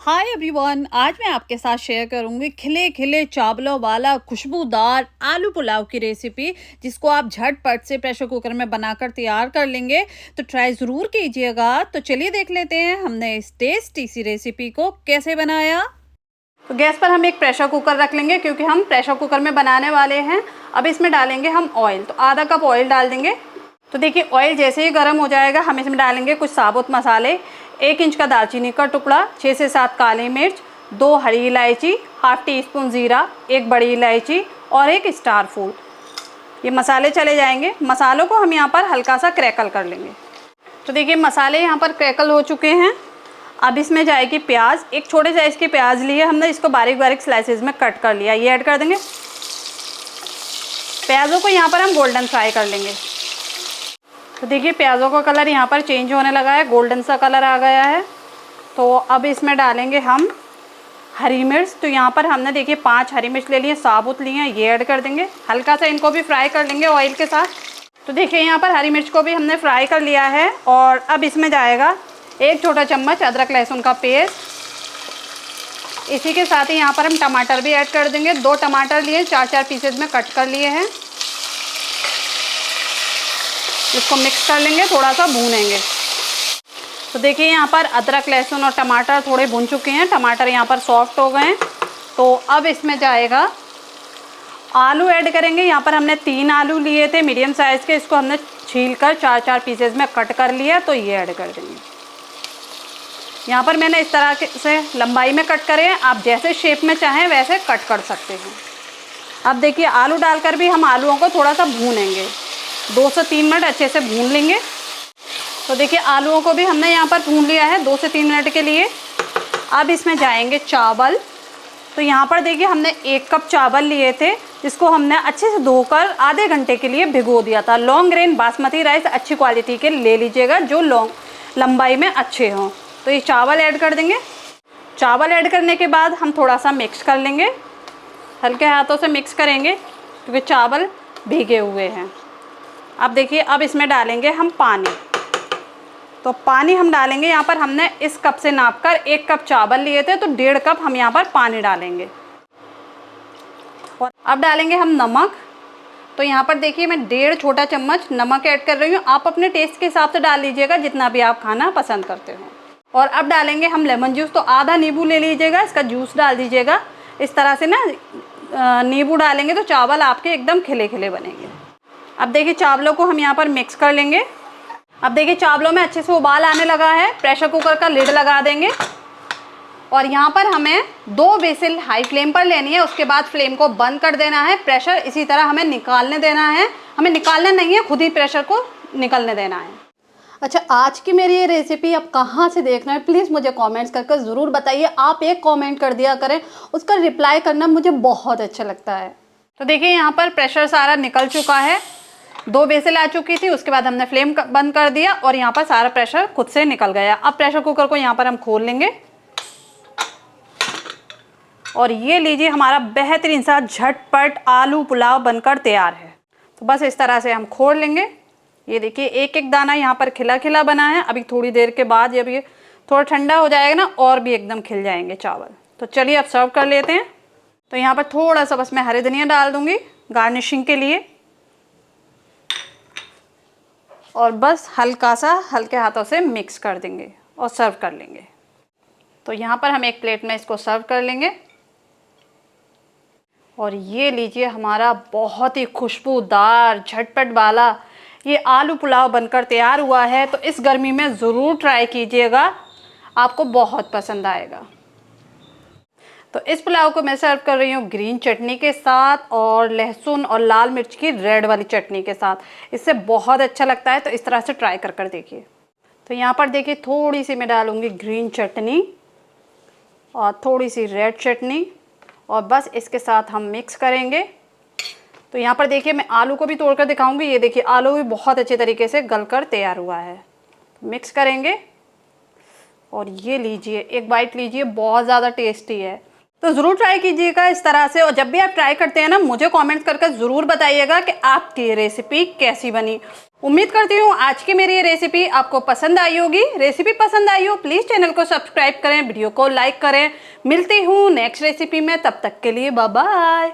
Hi everyone, आज मैं आपके साथ शेयर करूंगी खिले खिले चावलों वाला खुशबूदार आलू पुलाव की रेसिपी, जिसको आप झटपट से प्रेशर कुकर में बनाकर तैयार कर लेंगे। तो ट्राई ज़रूर कीजिएगा। तो चलिए देख लेते हैं हमने इस टेस्टी सी रेसिपी को कैसे बनाया। तो गैस पर हम एक प्रेशर कुकर रख लेंगे, क्योंकि हम प्रेशर कुकर में बनाने वाले हैं। अब इसमें डालेंगे हम ऑयल। तो आधा कप ऑयल डाल देंगे। तो देखिए, ऑयल जैसे ही गर्म हो जाएगा हम इसमें डालेंगे कुछ साबुत मसाले। 1 इंच का दालचीनी का टुकड़ा, 6 से 7 काली मिर्च, 2 हरी इलायची, हाफ टी स्पून ज़ीरा, 1 बड़ी इलायची और 1 स्टार फूल। ये मसाले चले जाएंगे। मसालों को हम यहाँ पर हल्का सा क्रैकल कर लेंगे। तो देखिए, मसाले यहाँ पर क्रैकल हो चुके हैं। अब इसमें जाएगी प्याज। एक छोटे साइज़ की प्याज लिए हमने, इसको बारीक बारीक स्लाइसेस में कट कर लिया। ये ऐड कर देंगे। प्याज़ों को यहाँ पर हम गोल्डन फ्राई कर लेंगे। तो देखिए, प्याज़ों का कलर यहाँ पर चेंज होने लगा है, गोल्डन सा कलर आ गया है। तो अब इसमें डालेंगे हम हरी मिर्च। तो यहाँ पर हमने देखिए 5 हरी मिर्च ले लिए, साबुत लिए हैं, ये ऐड कर देंगे। हल्का सा इनको भी फ्राई कर लेंगे ऑयल के साथ। तो देखिए, यहाँ पर हरी मिर्च को भी हमने फ्राई कर लिया है। और अब इसमें जाएगा 1 छोटा चम्मच अदरक लहसुन का पेस्ट। इसी के साथ ही यहाँ पर हम टमाटर भी ऐड कर देंगे। 2 टमाटर लिए, 4-4 पीसेज में कट कर लिए हैं। इसको मिक्स कर लेंगे, थोड़ा सा भूनेंगे। तो देखिए, यहाँ पर अदरक लहसुन और टमाटर थोड़े भून चुके हैं। टमाटर यहाँ पर सॉफ्ट हो गए हैं। तो अब इसमें जाएगा आलू ऐड करेंगे। यहाँ पर हमने 3 आलू लिए थे मीडियम साइज़ के। इसको हमने छील कर 4-4 पीसेज में कट कर लिया। तो ये ऐड कर देंगे। यहाँ पर मैंने इस तरह से लंबाई में कट करे हैं। आप जैसे शेप में चाहें वैसे कट कर सकते हैं। अब देखिए, आलू डालकर भी हम आलूओं को थोड़ा सा भूनेंगे। 2 से 3 मिनट अच्छे से भून लेंगे। तो देखिए, आलूओं को भी हमने यहाँ पर भून लिया है 2 से 3 मिनट के लिए। अब इसमें जाएंगे चावल। तो यहाँ पर देखिए, हमने 1 कप चावल लिए थे, जिसको हमने अच्छे से धोकर आधे घंटे के लिए भिगो दिया था। लॉन्ग ग्रेन बासमती राइस अच्छी क्वालिटी के ले लीजिएगा, जो लंबाई में अच्छे हों। तो ये चावल ऐड कर देंगे। चावल ऐड करने के बाद हम थोड़ा सा मिक्स कर लेंगे। हल्के हाथों से मिक्स करेंगे, क्योंकि चावल भीगे हुए हैं। अब देखिए, अब इसमें डालेंगे हम पानी। तो पानी हम डालेंगे, यहाँ पर हमने इस कप से नापकर 1 कप चावल लिए थे, तो 1.5 कप हम यहाँ पर पानी डालेंगे। और अब डालेंगे हम नमक। तो यहाँ पर देखिए, मैं 1.5 छोटा चम्मच नमक ऐड कर रही हूँ। आप अपने टेस्ट के हिसाब से डाल लीजिएगा, जितना भी आप खाना पसंद करते हो। और अब डालेंगे हम लेमन जूस। तो आधा नींबू ले लीजिएगा, इसका जूस डाल दीजिएगा। इस तरह से ना नींबू डालेंगे तो चावल आपके एकदम खिले खिले बनेंगे। अब देखिए, चावलों को हम यहाँ पर मिक्स कर लेंगे। अब देखिए, चावलों में अच्छे से उबाल आने लगा है। प्रेशर कुकर का लिड लगा देंगे। और यहाँ पर हमें 2 व्हिसिल हाई फ्लेम पर लेनी है। उसके बाद फ्लेम को बंद कर देना है। प्रेशर इसी तरह हमें निकालने देना है। हमें निकालना नहीं है, खुद ही प्रेशर को निकलने देना है। अच्छा, आज की मेरी ये रेसिपी आप कहाँ से देख रहे हैं, प्लीज़ मुझे कमेंट्स करके ज़रूर बताइए। आप एक कमेंट कर दिया करें, उसका रिप्लाई करना मुझे बहुत अच्छा लगता है। तो देखिए, यहाँ पर प्रेशर सारा निकल चुका है। 2 व्हिसिल आ चुकी थी, उसके बाद हमने फ्लेम बंद कर दिया और यहाँ पर सारा प्रेशर खुद से निकल गया। अब प्रेशर कुकर को यहाँ पर हम खोल लेंगे। और ये लीजिए, हमारा बेहतरीन सा झटपट आलू पुलाव बनकर तैयार है। तो बस इस तरह से हम खोल लेंगे। ये देखिए, एक एक दाना यहाँ पर खिला खिला बना है। अभी थोड़ी देर के बाद जब ये थोड़ा ठंडा हो जाएगा ना, और भी एकदम खिल जाएंगे चावल। तो चलिए अब सर्व कर लेते हैं। तो यहाँ पर थोड़ा सा बस मैं हरी धनिया डाल दूँगी गार्निशिंग के लिए। और बस हल्का सा हल्के हाथों से मिक्स कर देंगे और सर्व कर लेंगे। तो यहाँ पर हम एक प्लेट में इसको सर्व कर लेंगे। और ये लीजिए, हमारा बहुत ही खुशबूदार झटपट वाला ये आलू पुलाव बनकर तैयार हुआ है। तो इस गर्मी में ज़रूर ट्राई कीजिएगा, आपको बहुत पसंद आएगा। तो इस पुलाव को मैं सर्व कर रही हूँ ग्रीन चटनी के साथ, और लहसुन और लाल मिर्च की रेड वाली चटनी के साथ। इससे बहुत अच्छा लगता है। तो इस तरह से ट्राई कर देखिए। तो यहाँ पर देखिए, थोड़ी सी मैं डालूँगी ग्रीन चटनी और थोड़ी सी रेड चटनी, और बस इसके साथ हम मिक्स करेंगे। तो यहाँ पर देखिए, मैं आलू को भी तोड़ कर दिखाऊँगी। ये देखिए, आलू भी बहुत अच्छे तरीके से गल कर तैयार हुआ है। मिक्स करेंगे और ये लीजिए, एक बाइट लीजिए, बहुत ज़्यादा टेस्टी है। तो ज़रूर ट्राई कीजिएगा इस तरह से। और जब भी आप ट्राई करते हैं ना, मुझे कमेंट्स करके ज़रूर बताइएगा कि आपकी रेसिपी कैसी बनी। उम्मीद करती हूँ आज की मेरी ये रेसिपी आपको पसंद आई होगी। रेसिपी पसंद आई हो प्लीज़ चैनल को सब्सक्राइब करें, वीडियो को लाइक करें। मिलती हूँ नेक्स्ट रेसिपी में, तब तक के लिए बाय बाय।